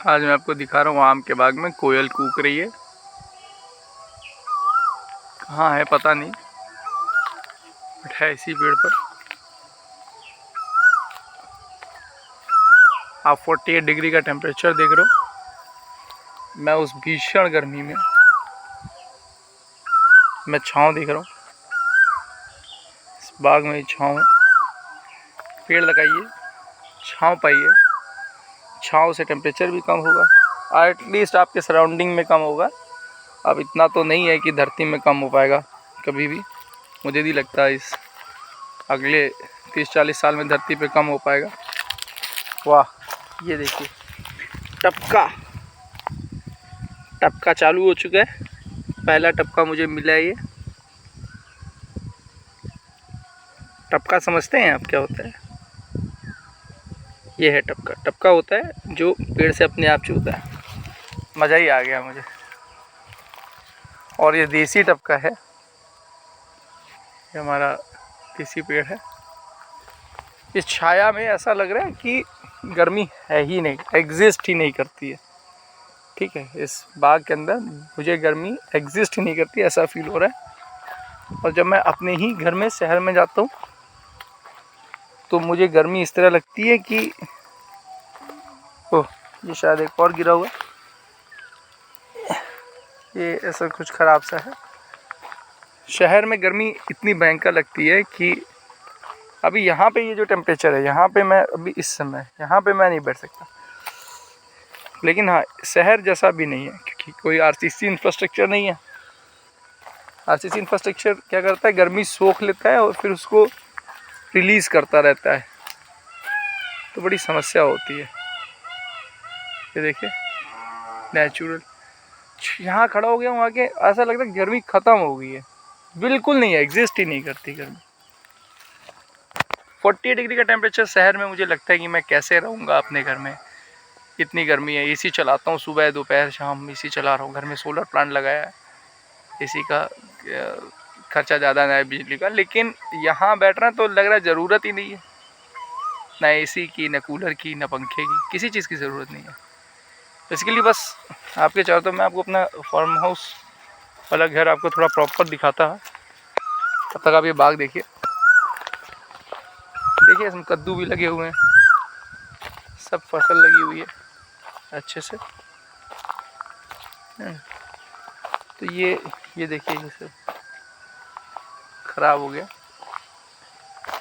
आज मैं आपको दिखा रहा हूँ आम के बाग में कोयल कूक रही है। कहाँ है पता नहीं, बट है इसी पेड़ पर। आप 48 डिग्री का टेम्परेचर देख रहे हो। मैं उस भीषण गर्मी में मैं छाँव देख रहा हूँ। इस बाग में छाँव है। पेड़ लगाइए, छाँव पाइए। छाँव से टेम्परेचर भी कम होगा, एटलीस्ट आपके सराउंडिंग में कम होगा। अब इतना तो नहीं है कि धरती में कम हो पाएगा कभी भी। मुझे नहीं लगता इस अगले 30-40 साल में धरती पे कम हो पाएगा। वाह, ये देखिए टपका चालू हो चुका है। पहला टपका मुझे मिला है। ये टपका समझते हैं आप क्या होता है? ये है टपका। टपका होता है जो पेड़ से अपने आप चूता है। मज़ा ही आ गया मुझे। और ये देसी टपका है। ये हमारा देसी पेड़ है। इस छाया में ऐसा लग रहा है कि गर्मी है ही नहीं, एग्जिस्ट ही नहीं करती है। ठीक है, इस बाग के अंदर मुझे गर्मी एग्जिस्ट ही नहीं करती, ऐसा फील हो रहा है। और जब मैं अपने ही घर में शहर में जाता हूँ तो मुझे गर्मी इस तरह लगती है कि ओह, ये शायद एक और गिरा हुआ है। ये ऐसा कुछ ख़राब सा है। शहर में गर्मी इतनी भयंकर लगती है कि अभी यहाँ पे ये जो टेम्परेचर है, यहाँ पे मैं अभी इस समय यहाँ पे मैं नहीं बैठ सकता। लेकिन हाँ, शहर जैसा भी नहीं है क्योंकि कोई आरसीसी इंफ्रास्ट्रक्चर नहीं है। आरसीसी इंफ्रास्ट्रक्चर क्या करता है, गर्मी सोख लेता है और फिर उसको रिलीज़ करता रहता है, तो बड़ी समस्या होती है। ये देखिए नेचुरल, यहाँ खड़ा हो गया, वहाँ के ऐसा लगता है गर्मी ख़त्म हो गई है। बिल्कुल नहीं है, एग्जिस्ट ही नहीं करती गर्मी। 48 डिग्री का टेम्परेचर शहर में, मुझे लगता है कि मैं कैसे रहूँगा अपने घर में। इतनी गर्मी है। एसी चलाता हूँ सुबह दोपहर शाम, एसी चला रहा हूँ। घर में सोलर प्लांट लगाया है। एसी का खर्चा ज़्यादा ना है बिजली का, लेकिन यहाँ बैठ रहे हैं तो लग रहा है ज़रूरत ही नहीं है। ना एसी की, ना कूलर की, ना पंखे की, किसी चीज़ की ज़रूरत नहीं है। इसके लिए बस आपके चारों तरफ मैं आपको अपना फार्म हाउस वाला घर आपको थोड़ा प्रॉपर दिखाता है। तब तक आप ये बाग देखिए। देखिए इसमें कद्दू भी लगे हुए हैं, सब फसल लगी हुई है अच्छे से। तो ये देखिए, ये सब खराब हो गया।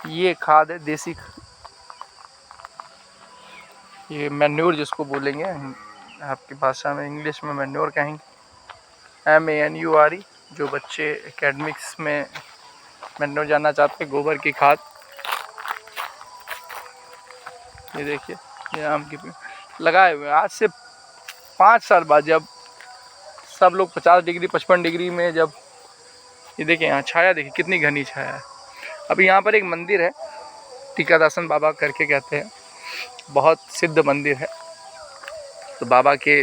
ये खाद है देसी, ये मैन्योर जिसको बोलेंगे आपकी भाषा में, इंग्लिश में मैन्योर कहेंगे, MANURE। जो बच्चे एकेडमिक्स में मैन्योर जानना चाहते हैं, गोबर की खाद। ये देखिए, ये आम के पेड़ लगाए हुए हैं। आज से 5 साल बाद जब सब लोग 50 डिग्री 55 डिग्री में, जब ये देखिए यहाँ छाया देखिए कितनी घनी छाया है। अभी यहाँ पर एक मंदिर है, टीकादासन बाबा करके कहते हैं, बहुत सिद्ध मंदिर है। तो बाबा के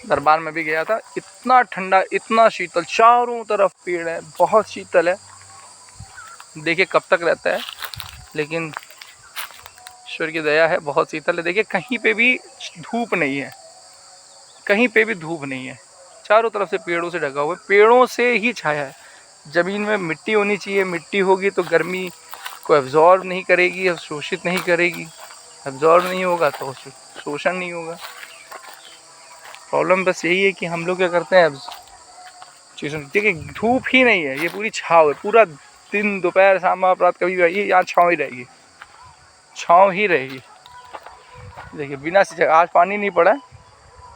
दरबार में भी गया था। इतना ठंडा, इतना शीतल, चारों तरफ पेड़ है, बहुत शीतल है। देखिए कब तक रहता है, लेकिन ईश्वर की दया है, बहुत शीतल है। देखिए कहीं पे भी धूप नहीं है, कहीं पे भी धूप नहीं है। चारों तरफ से पेड़ों से ढका हुआ है, पेड़ों से ही छाया है। ज़मीन में मिट्टी होनी चाहिए, मिट्टी होगी तो गर्मी को एब्जॉर्ब नहीं करेगी, अवशोषित नहीं करेगी। एब्जॉर्ब नहीं होगा तो शोषण नहीं होगा। प्रॉब्लम बस यही है कि हम लोग क्या करते हैं, देखिए धूप ही नहीं है, ये पूरी छाँव है। पूरा दिन, दोपहर शाम आप रात कभी भी यहाँ छाँव ही रहेगी, छाँव ही रहेगी। देखिए बिना सिंचाई, आज पानी नहीं पड़ा है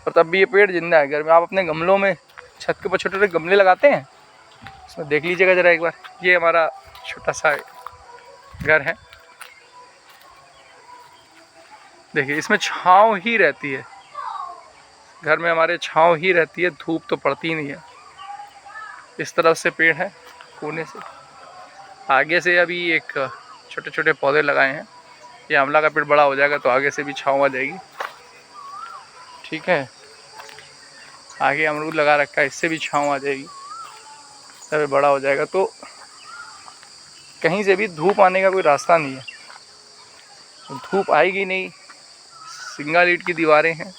और तब भी ये पेड़ जिंदा है। घर में आप अपने गमलों में, छत के ऊपर छोटे छोटे गमले लगाते हैं, इसमें देख लीजिएगा ज़रा एक बार। ये हमारा छोटा सा घर है, देखिए इसमें छाँव ही रहती है। घर में हमारे छाँव ही रहती है, धूप तो पड़ती नहीं है। इस तरफ से पेड़ है, कोने से आगे से अभी एक छोटे छोटे पौधे लगाए हैं। ये आंवला का पेड़ बड़ा हो जाएगा तो आगे से भी छाँव आ जाएगी। ठीक है, आगे अमरूद लगा रखा है, इससे भी छाँव आ जाएगी। तब बड़ा हो जाएगा तो कहीं से भी धूप आने का कोई रास्ता नहीं है। धूप आएगी नहीं, सिंगल ईंट की दीवारें हैं,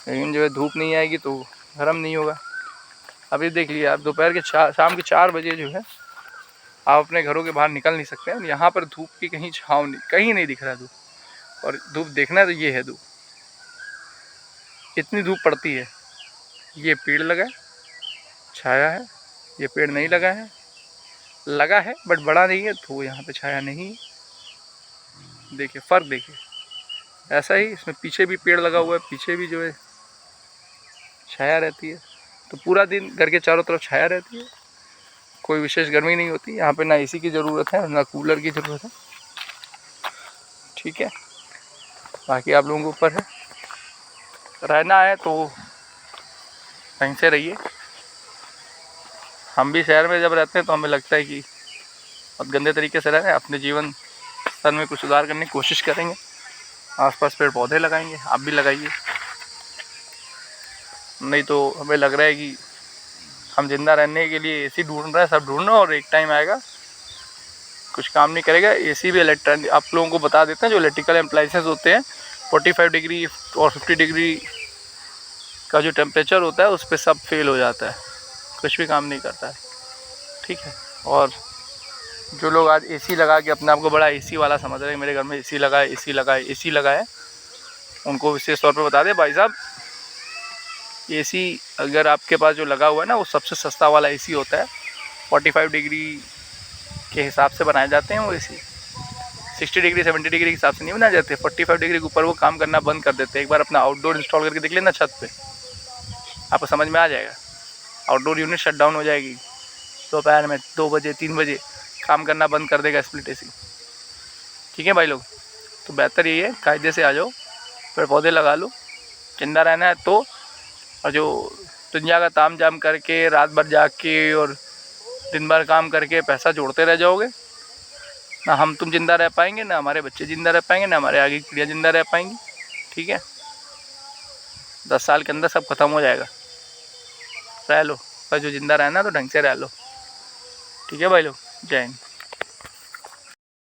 लेकिन जो है धूप नहीं आएगी तो गर्म नहीं होगा। अभी देख लिए आप दोपहर के शाम के 4 बजे जो है आप अपने घरों के बाहर निकल नहीं सकते हैं। यहाँ पर धूप की कहीं छाँव नहीं, कहीं नहीं दिख रहा धूप। और धूप देखना है तो ये है धूप, इतनी धूप पड़ती है। ये पेड़ लगा है, छाया है, ये पेड़ नहीं लगा है, लगा है बट बड़ा नहीं है तो यहाँ पे छाया नहीं है। देखिए फ़र्क देखिए। ऐसा ही इसमें पीछे भी पेड़ लगा हुआ है, पीछे भी जो है छाया रहती है। तो पूरा दिन घर के चारों तरफ छाया रहती है, कोई विशेष गर्मी नहीं होती। यहाँ पे ना एसी की ज़रूरत है ना कूलर की ज़रूरत है। ठीक है, बाकी आप लोगों के ऊपर है, रहना है तो कहीं से रहिए। हम भी शहर में जब रहते हैं तो हमें लगता है कि बहुत गंदे तरीके से रह रहे हैं। अपने जीवन स्तर में कुछ सुधार करने की कोशिश करेंगे, आसपास पेड़ पौधे लगाएंगे, आप भी लगाइए। नहीं तो हमें लग रहा है कि हम जिंदा रहने के लिए एसी ढूंढ रहे हैं, सब ढूंढ रहे हैं, और एक टाइम आएगा कुछ काम नहीं करेगा। एसी भी इलेक्ट्रॉनिक, आप लोगों को बता देते हैं, जो इलेक्ट्रिकल अप्लायंसेस होते हैं 45 डिग्री और 50 डिग्री का जो टेम्परेचर होता है उस पर सब फेल हो जाता है, कुछ भी काम नहीं करता है। ठीक है, और जो लोग आज एसी लगा के अपने आप को बड़ा एसी वाला समझ रहे हैं, मेरे घर में एसी लगा है, एसी लगा है, एसी लगा है, उनको विशेष तौर पर बता दें भाई साहब, एसी अगर आपके पास जो लगा हुआ है ना वो सबसे सस्ता वाला एसी होता है। 45 डिग्री के हिसाब से बनाए जाते हैं वो एसी, 60 डिग्री 70 डिग्री के हिसाब से नहीं बनाए जाते। 45 डिग्री के ऊपर वो काम करना बंद कर देते हैं। एक बार अपना आउटडोर इंस्टॉल करके देख लेना छत पे, आपको समझ में आ जाएगा। आउटडोर यूनिट शट डाउन हो जाएगी, दोपहर में 2 बजे 3 बजे काम करना बंद कर देगा स्प्लिट एसी। ठीक है भाई लोग, तो बेहतर यही है कायदे से आ जाओ, पेड़ पौधे लगा लो, जिंदा रहना है तो। और जो दुनिया का ताम जाम करके रात भर जाग के और दिन भर काम करके पैसा जोड़ते रह जाओगे, ना हम तुम जिंदा रह पाएंगे, ना हमारे बच्चे जिंदा रह पाएंगे, ना हमारे आगे की पीढ़ियाँ जिंदा रह पाएंगी। ठीक है, 10 साल के अंदर सब खत्म हो जाएगा। रह लो, पर जो जिंदा रहना तो ढंग से रह लो। ठीक है भाई लोग, जय हिंद।